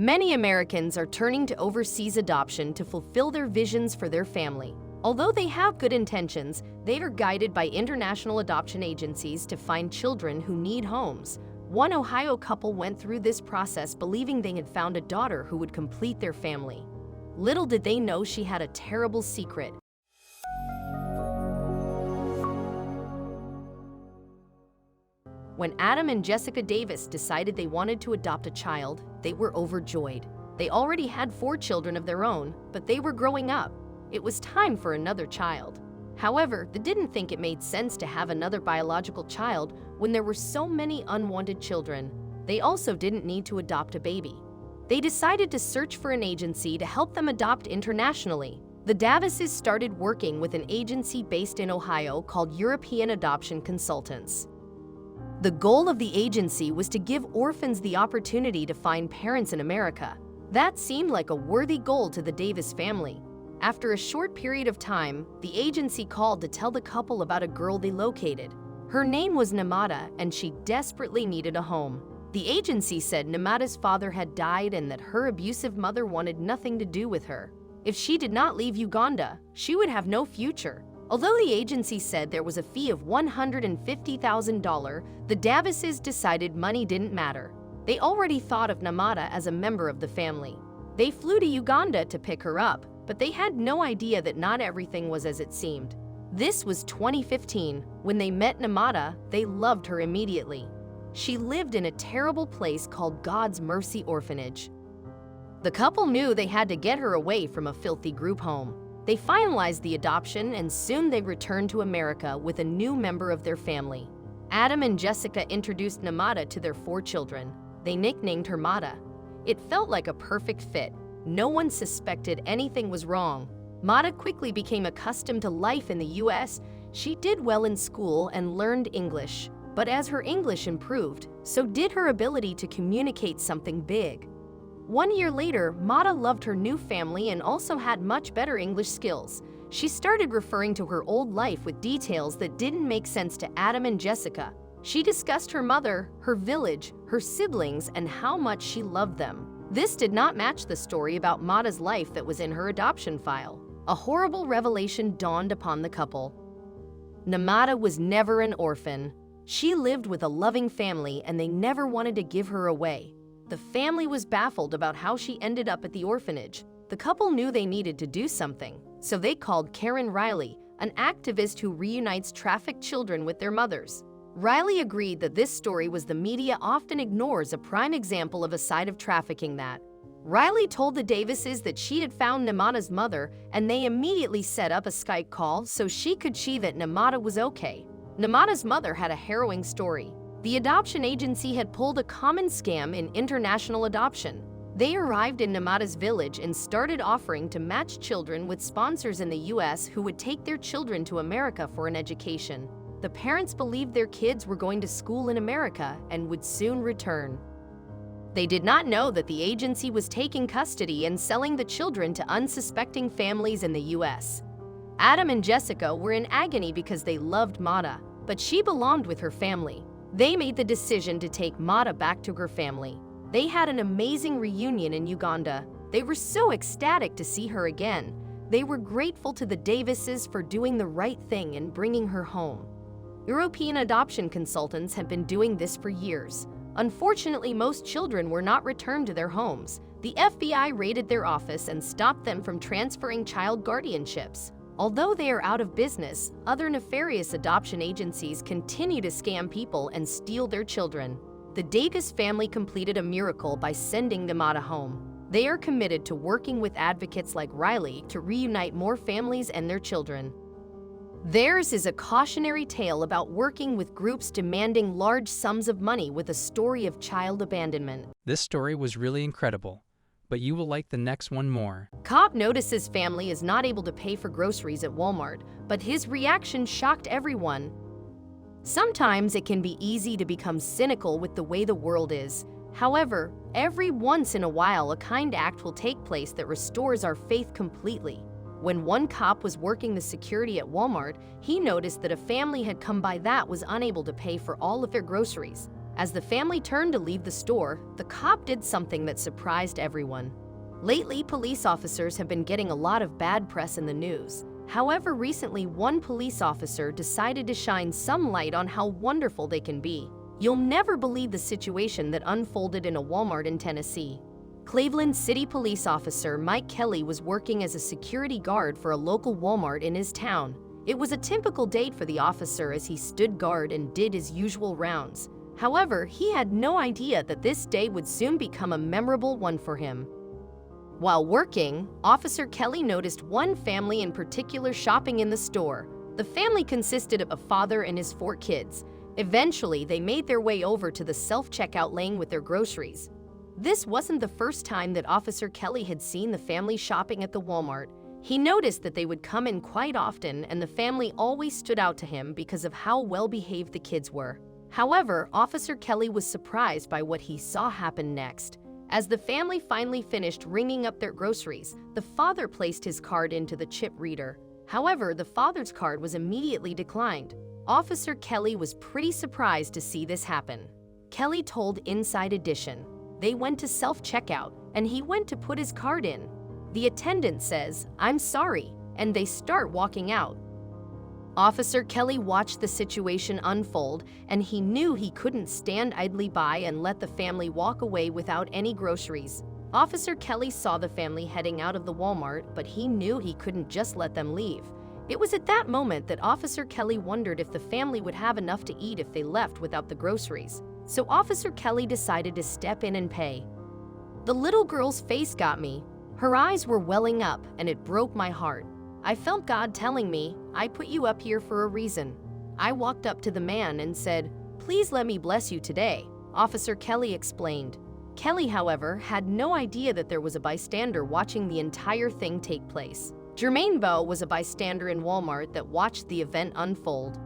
Many Americans are turning to overseas adoption to fulfill their visions for their family. Although they have good intentions, they are guided by international adoption agencies to find children who need homes. One Ohio couple went through this process believing they had found a daughter who would complete their family. Little did they know she had a terrible secret. When Adam and Jessica Davis decided they wanted to adopt a child, they were overjoyed. They already had 4 children of their own, but they were growing up. It was time for another child. However, they didn't think it made sense to have another biological child when there were so many unwanted children. They also didn't need to adopt a baby. They decided to search for an agency to help them adopt internationally. The Davises started working with an agency based in Ohio called European Adoption Consultants. The goal of the agency was to give orphans the opportunity to find parents in America. That seemed like a worthy goal to the Davis family. After a short period of time, the agency called to tell the couple about a girl they located. Her name was Namada, and she desperately needed a home. The agency said Namada's father had died and that her abusive mother wanted nothing to do with her. If she did not leave Uganda, she would have no future. Although the agency said there was a fee of $150,000, the Davises decided money didn't matter. They already thought of Namada as a member of the family. They flew to Uganda to pick her up, but they had no idea that not everything was as it seemed. This was 2015. When they met Namada, they loved her immediately. She lived in a terrible place called God's Mercy Orphanage. The couple knew they had to get her away from a filthy group home. They finalized the adoption, and soon they returned to America with a new member of their family. Adam and Jessica introduced Namada to their 4 children. They nicknamed her Mada. It felt like a perfect fit. No one suspected anything was wrong. Mada quickly became accustomed to life in the U.S. She did well in school and learned English. But as her English improved, so did her ability to communicate something big. 1 year later, Mada loved her new family and also had much better English skills. She started referring to her old life with details that didn't make sense to Adam and Jessica. She discussed her mother, her village, her siblings, and how much she loved them. This did not match the story about Mada's life that was in her adoption file. A horrible revelation dawned upon the couple. Namada was never an orphan. She lived with a loving family and they never wanted to give her away. The family was baffled about how she ended up at the orphanage. The couple knew they needed to do something, so they called Karen Riley, an activist who reunites trafficked children with their mothers. Riley agreed that this story was the media often ignores a prime example of a side of trafficking that. Riley told the Davises that she had found Namada's mother, and they immediately set up a Skype call so she could see that Namada was okay. Namada's mother had a harrowing story. The adoption agency had pulled a common scam in international adoption. They arrived in Namada's village and started offering to match children with sponsors in the U.S. who would take their children to America for an education. The parents believed their kids were going to school in America and would soon return. They did not know that the agency was taking custody and selling the children to unsuspecting families in the U.S. Adam and Jessica were in agony because they loved Mada, but she belonged with her family. They made the decision to take Mada back to her family. They had an amazing reunion in Uganda. They were so ecstatic to see her again. They were grateful to the Davises for doing the right thing and bringing her home. European adoption consultants have been doing this for years. Unfortunately, most children were not returned to their homes. The FBI raided their office and stopped them from transferring child guardianships. Although they are out of business, other nefarious adoption agencies continue to scam people and steal their children. The Davis family completed a miracle by sending Namada home. They are committed to working with advocates like Riley to reunite more families and their children. Theirs is a cautionary tale about working with groups demanding large sums of money with a story of child abandonment. This story was really incredible, but you will like the next one more. Cop notices family is not able to pay for groceries at Walmart, but his reaction shocked everyone. Sometimes it can be easy to become cynical with the way the world is. However, every once in a while a kind act will take place that restores our faith completely. When one cop was working the security at Walmart, he noticed that a family had come by that was unable to pay for all of their groceries. As the family turned to leave the store, the cop did something that surprised everyone. Lately, police officers have been getting a lot of bad press in the news. However, recently one police officer decided to shine some light on how wonderful they can be. You'll never believe the situation that unfolded in a Walmart in Tennessee. Cleveland City Police Officer Mike Kelly was working as a security guard for a local Walmart in his town. It was a typical day for the officer as he stood guard and did his usual rounds. However, he had no idea that this day would soon become a memorable one for him. While working, Officer Kelly noticed one family in particular shopping in the store. The family consisted of a father and his 4 kids. Eventually, they made their way over to the self-checkout lane with their groceries. This wasn't the first time that Officer Kelly had seen the family shopping at the Walmart. He noticed that they would come in quite often, and the family always stood out to him because of how well-behaved the kids were. However, Officer Kelly was surprised by what he saw happen next. As the family finally finished ringing up their groceries, the father placed his card into the chip reader. However, the father's card was immediately declined. Officer Kelly was pretty surprised to see this happen. Kelly told Inside Edition, "They went to self-checkout, and he went to put his card in. The attendant says, 'I'm sorry,' and they start walking out." Officer Kelly watched the situation unfold, and he knew he couldn't stand idly by and let the family walk away without any groceries. Officer Kelly saw the family heading out of the Walmart, but he knew he couldn't just let them leave. It was at that moment that Officer Kelly wondered if the family would have enough to eat if they left without the groceries. So Officer Kelly decided to step in and pay. The little girl's face got me. Her eyes were welling up, and it broke my heart. I felt God telling me, "I put you up here for a reason." I walked up to the man and said, "Please let me bless you today," Officer Kelly explained. Kelly, however, had no idea that there was a bystander watching the entire thing take place. Jermaine Bowe was a bystander in Walmart that watched the event unfold.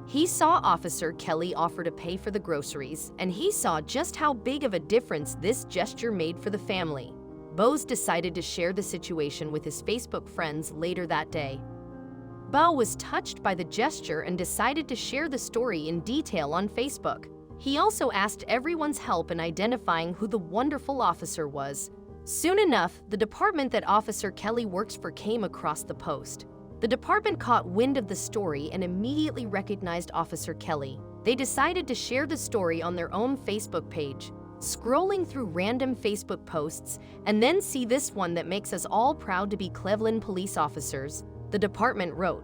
He saw Officer Kelly offer to pay for the groceries, and he saw just how big of a difference this gesture made for the family. Bowe decided to share the situation with his Facebook friends later that day. Bowe was touched by the gesture and decided to share the story in detail on Facebook. He also asked everyone's help in identifying who the wonderful officer was. Soon enough, the department that Officer Kelly works for came across the post. The department caught wind of the story and immediately recognized Officer Kelly. They decided to share the story on their own Facebook page. Scrolling through random Facebook posts and then see this one that makes us all proud to be Cleveland police officers, the department wrote.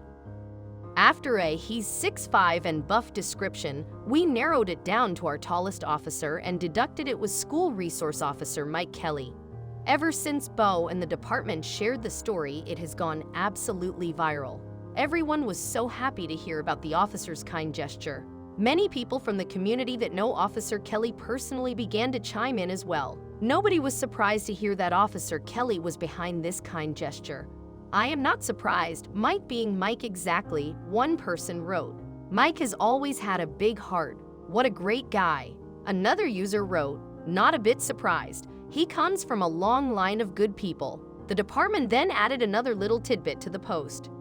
After a "he's 6'5" and buff description, we narrowed it down to our tallest officer and deducted it was School Resource Officer Mike Kelly. Ever since Bowe and the department shared the story, it has gone absolutely viral. Everyone was so happy to hear about the officer's kind gesture. Many people from the community that know Officer Kelly personally began to chime in as well. Nobody was surprised to hear that Officer Kelly was behind this kind gesture. "I am not surprised, Mike being Mike exactly," one person wrote. "Mike has always had a big heart. What a great guy." Another user wrote, "Not a bit surprised. He comes from a long line of good people." The department then added another little tidbit to the post.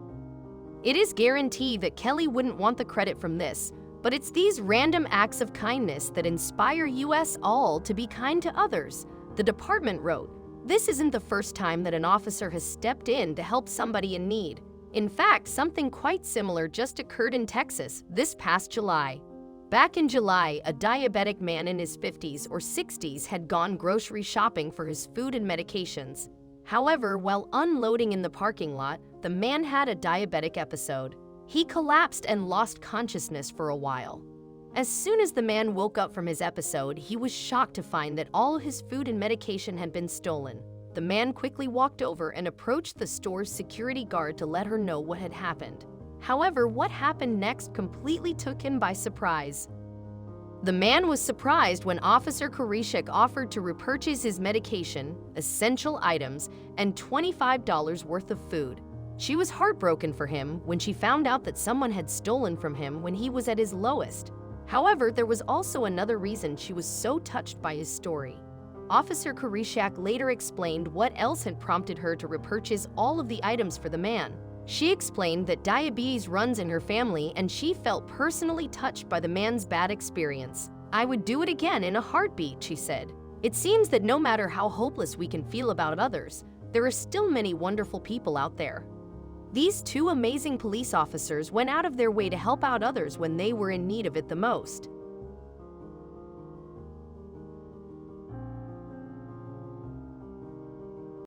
"It is guaranteed that Kelly wouldn't want the credit from this, but it's these random acts of kindness that inspire us all to be kind to others," the department wrote. This isn't the first time that an officer has stepped in to help somebody in need. In fact, something quite similar just occurred in Texas this past July. Back in July, a diabetic man in his 50s or 60s had gone grocery shopping for his food and medications. However, while unloading in the parking lot, the man had a diabetic episode. He collapsed and lost consciousness for a while. As soon as the man woke up from his episode, he was shocked to find that all his food and medication had been stolen. The man quickly walked over and approached the store's security guard to let her know what had happened. However, what happened next completely took him by surprise. The man was surprised when Officer Karishik offered to repurchase his medication, essential items, and $25 worth of food. She was heartbroken for him when she found out that someone had stolen from him when he was at his lowest. However, there was also another reason she was so touched by his story. Officer Karishak later explained what else had prompted her to repurchase all of the items for the man. She explained that diabetes runs in her family and she felt personally touched by the man's bad experience. I would do it again in a heartbeat, she said. It seems that no matter how hopeless we can feel about others, there are still many wonderful people out there. These two amazing police officers went out of their way to help out others when they were in need of it the most.